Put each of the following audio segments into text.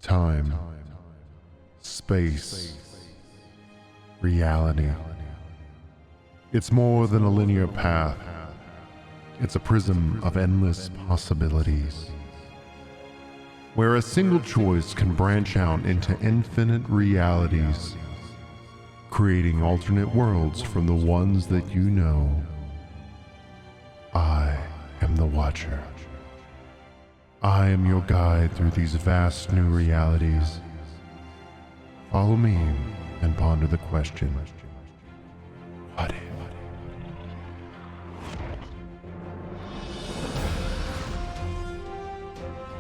time, space, reality. It's more than a linear path. It's a prism of endless possibilities, where a single choice can branch out into infinite realities, creating alternate worlds from the ones that you know. I am the Watcher. I am your guide through these vast new realities. Follow me and ponder the question, what if?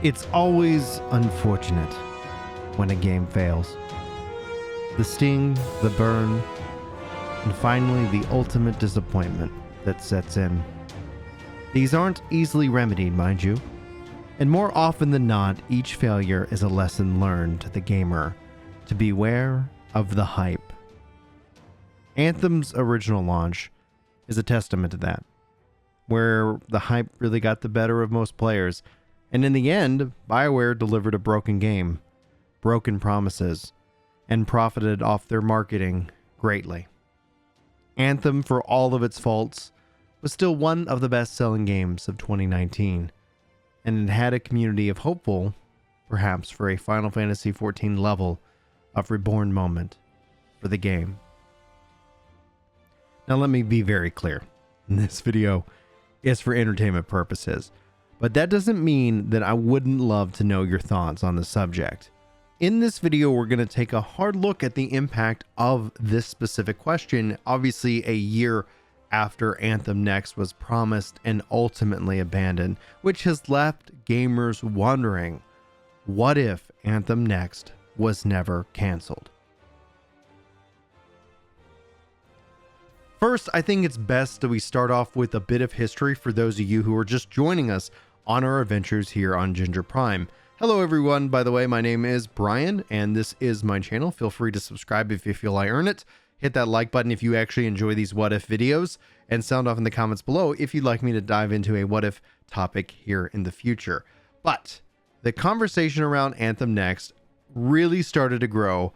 It's always unfortunate when a game fails. The sting, the burn, and finally the ultimate disappointment that sets in. These aren't easily remedied, mind you, and more often than not, each failure is a lesson learned to the gamer to beware of the hype. Anthem's original launch is a testament to that, where the hype really got the better of most players. And in the end, Bioware delivered a broken game, broken promises, and profited off their marketing greatly. Anthem, for all of its faults, was still one of the best-selling games of 2019, and it had a community of hopeful, perhaps for a Final Fantasy XIV level of reborn moment for the game. Now let me be very clear, this video is for entertainment purposes. But that doesn't mean that I wouldn't love to know your thoughts on the subject. In this video, we're going to take a hard look at the impact of this specific question, obviously a year after Anthem Next was promised and ultimately abandoned, which has left gamers wondering, what if Anthem Next was never canceled? First, I think it's best that we start off with a bit of history for those of you who are just joining us on our adventures here on Ginger Prime. Hello everyone, by the way, my name is Brian, and this is my channel. Feel free to subscribe if you feel I earn it. Hit that like button if you actually enjoy these what if videos, and sound off in the comments below if you'd like me to dive into a what if topic here in the future. But the conversation around Anthem Next really started to grow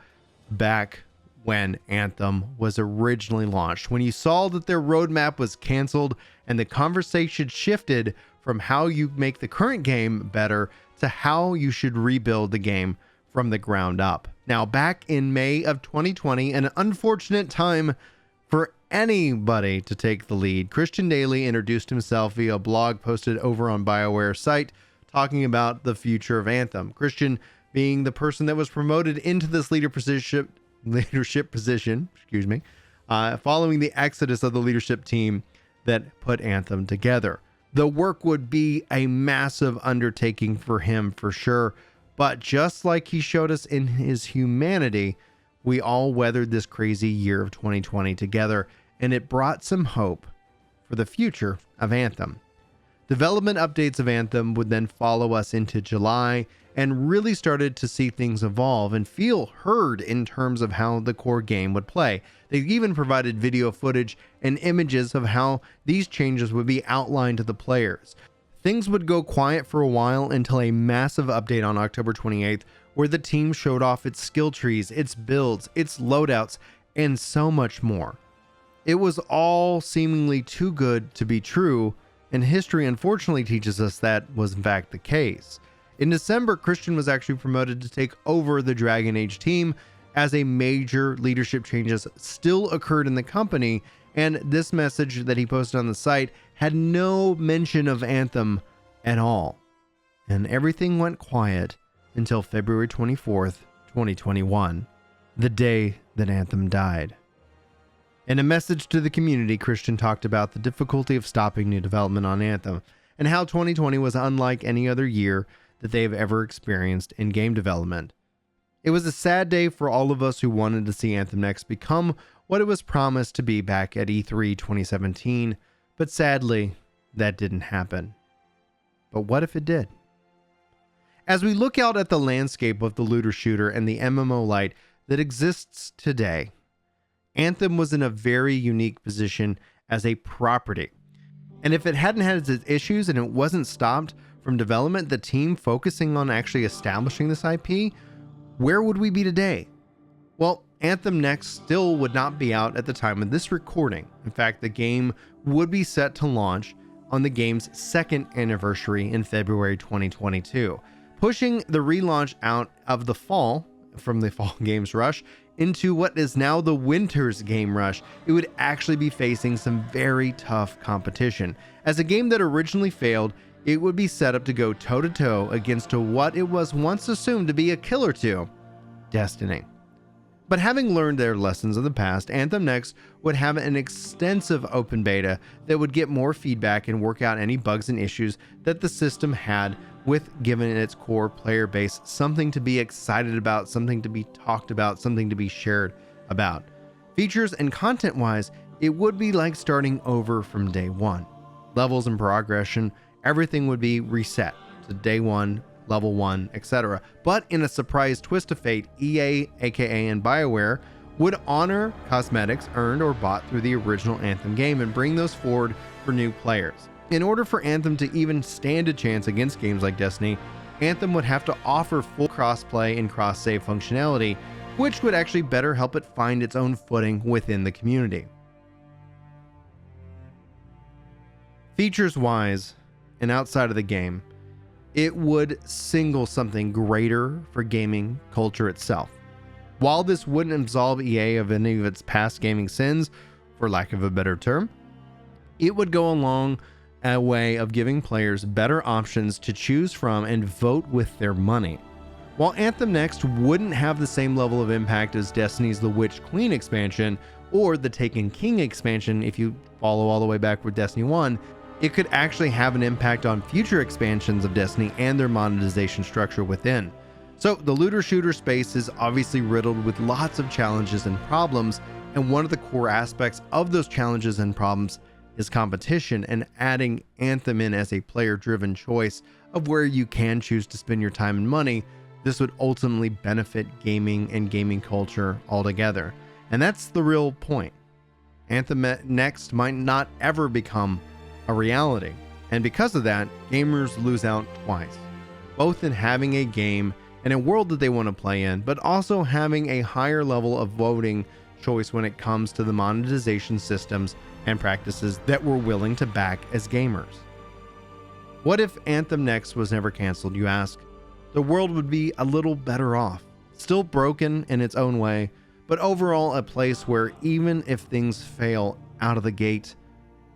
back when Anthem was originally launched, when you saw that their roadmap was canceled and the conversation shifted from how you make the current game better to how you should rebuild the game from the ground up. Now, back in May of 2020, an unfortunate time for anybody to take the lead, Christian Daly introduced himself via a blog posted over on Bioware's site talking about the future of Anthem. Christian being the person that was promoted into this leadership position, following the exodus of the leadership team that put Anthem together. The work would be a massive undertaking for him for sure, but just like he showed us in his humanity, we all weathered this crazy year of 2020 together, and it brought some hope for the future of Anthem. Development updates of Anthem would then follow us into July, and really started to see things evolve and feel heard in terms of how the core game would play. They even provided video footage and images of how these changes would be outlined to the players. Things would go quiet for a while until a massive update on October 28th, where the team showed off its skill trees, its builds, its loadouts, and so much more. It was all seemingly too good to be true, and history unfortunately teaches us that was in fact the case. In December, Christian was actually promoted to take over the Dragon Age team as a major leadership changes still occurred in the company, and this message that he posted on the site had no mention of Anthem at all. And everything went quiet until February 24th, 2021, the day that Anthem died. In a message to the community, Christian talked about the difficulty of stopping new development on Anthem, and how 2020 was unlike any other year that they have ever experienced in game development. It was a sad day for all of us who wanted to see Anthem Next become what it was promised to be back at E3 2017, but sadly, that didn't happen. But what if it did? As we look out at the landscape of the looter shooter and the MMO light that exists today, Anthem was in a very unique position as a property. And if it hadn't had its issues and it wasn't stopped from development, the team focusing on actually establishing this IP where would we be today? Well, Anthem Next still would not be out at the time of this recording. In fact, the game would be set to launch on the game's second anniversary in February 2022, pushing the relaunch out of the fall, from the fall games rush, into what is now the winter's game rush. It would actually be facing some very tough competition. As a game that originally failed, it would be set up to go toe-to-toe against what it was once assumed to be a killer to, Destiny. But having learned their lessons of the past, Anthem Next would have an extensive open beta that would get more feedback and work out any bugs and issues that the system had, with giving its core player base something to be excited about, something to be talked about, something to be shared about. Features and content-wise, it would be like starting over from day one. Levels and progression, everything would be reset to day one, level 1, etc. But in a surprise twist of fate, EA, aka and Bioware, would honor cosmetics earned or bought through the original Anthem game and bring those forward for new players. In order for Anthem to even stand a chance against games like Destiny, Anthem would have to offer full crossplay and cross-save functionality, which would actually better help it find its own footing within the community. Features-wise, and outside of the game, it would signal something greater for gaming culture itself. While this wouldn't absolve EA of any of its past gaming sins, for lack of a better term, it would go along a way of giving players better options to choose from and vote with their money. While Anthem Next wouldn't have the same level of impact as Destiny's The Witch Queen expansion or the Taken King expansion, if you follow all the way back with Destiny 1, it could actually have an impact on future expansions of Destiny and their monetization structure within. So the looter shooter space is obviously riddled with lots of challenges and problems, and one of the core aspects of those challenges and problems is competition, and adding Anthem in as a player-driven choice of where you can choose to spend your time and money. This would ultimately benefit gaming and gaming culture altogether. And that's the real point. Anthem Next might not ever become a reality, and because of that, gamers lose out twice, both in having a game and a world that they want to play in, but also having a higher level of voting choice when it comes to the monetization systems and practices that we're willing to back as gamers. What if Anthem Next was never canceled, you ask? The world would be a little better off, still broken in its own way, but overall a place where even if things fail out of the gate,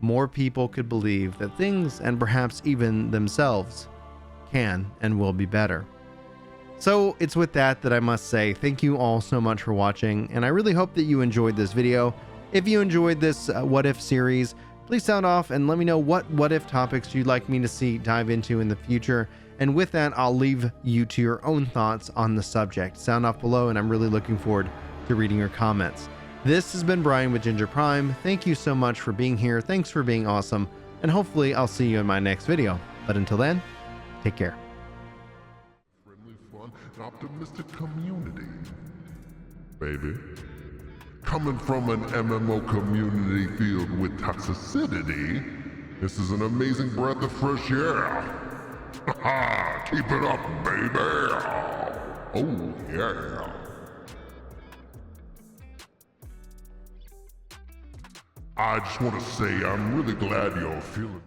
more people could believe that things, and perhaps even themselves, can and will be better. So it's with that I must say thank you all so much for watching, and I really hope that you enjoyed this video. If you enjoyed this What If series, please sound off and let me know what if topics you'd like me to dive into in the future. And with that, I'll leave you to your own thoughts on the subject. Sound off below, and I'm really looking forward to reading your comments. This has been Brian with Ginger Prime. Thank you so much for being here. Thanks for being awesome. And hopefully I'll see you in my next video. But until then, take care. Friendly, fun, and optimistic community, baby. Coming from an MMO community filled with toxicity, this is an amazing breath of fresh air. Keep it up, baby. Oh, yeah. I just want to say I'm really glad you're feeling